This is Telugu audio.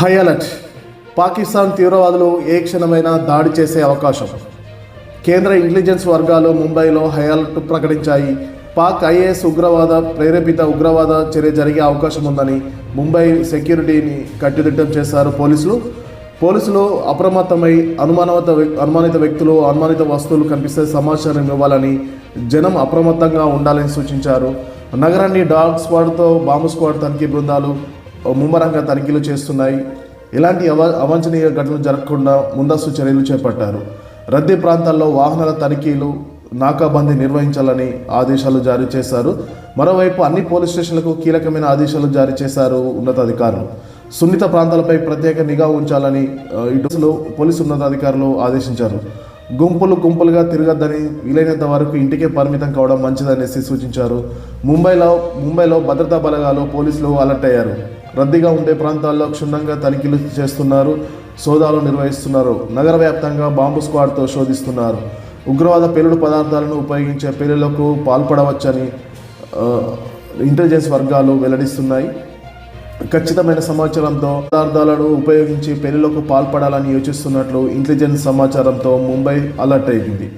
High alert. పాకిస్తాన్ తీవ్రవాదులు ఏ క్షణమైనా దాడి చేసే అవకాశం. కేంద్ర ఇంటెలిజెన్స్ వర్గాలు ముంబైలో హై అలర్ట్ ప్రకటించాయి. పాక్ ఐఏఎస్ ఉగ్రవాద ప్రేరేపిత ఉగ్రవాద చర్య జరిగే అవకాశం ఉందని ముంబై సెక్యూరిటీని కట్టుదిట్టం చేశారు పోలీసులు అప్రమత్తమై అనుమానిత వ్యక్తులు అనుమానిత వస్తువులు కనిపిస్తే సమాచారం ఇవ్వాలని, జనం అప్రమత్తంగా ఉండాలని సూచించారు. నగరాన్ని డాగ్ స్క్వాడ్తో బాంబు స్క్వాడ్ తనిఖీ బృందాలు ముమ్మరంగా తనిఖీలు చేస్తున్నాయి. ఎలాంటి అవాంఛనీయ ఘటనలు జరగకుండా ముందస్తు చర్యలు చేపట్టారు. రద్దీ ప్రాంతాల్లో వాహనాల తనిఖీలు, నాకాబందీ నిర్వహించాలని ఆదేశాలు జారీ చేశారు. మరోవైపు అన్ని పోలీస్ స్టేషన్లకు కీలకమైన ఆదేశాలు జారీ చేశారు ఉన్నతాధికారులు. సున్నిత ప్రాంతాలపై ప్రత్యేక నిఘా ఉంచాలని ఇటు పోలీసు ఉన్నతాధికారులు ఆదేశించారు. గుంపులుగా తిరగద్దని, వీలైనంత వరకు ఇంటికే పరిమితం కావడం మంచిదనేసి సూచించారు. ముంబైలో భద్రతా బలగాలు, పోలీసులు అలర్ట్ అయ్యారు. రద్దీగా ఉండే ప్రాంతాల్లో క్షుణ్ణంగా తనిఖీలు చేస్తున్నారు, సోదాలు నిర్వహిస్తున్నారు. నగర వ్యాప్తంగా బాంబు స్క్వాడ్తో శోధిస్తున్నారు. ఉగ్రవాద పేలుడు పదార్థాలను ఉపయోగించే పేలుళ్లకు పాల్పడవచ్చని ఇంటెలిజెన్స్ వర్గాలు వెల్లడిస్తున్నాయి. ఖచ్చితమైన సమాచారంతో పదార్థాలను ఉపయోగించి పేలుళ్లకు పాల్పడాలని యోచిస్తున్నట్లు ఇంటెలిజెన్స్ సమాచారంతో ముంబై అలర్ట్ అయింది.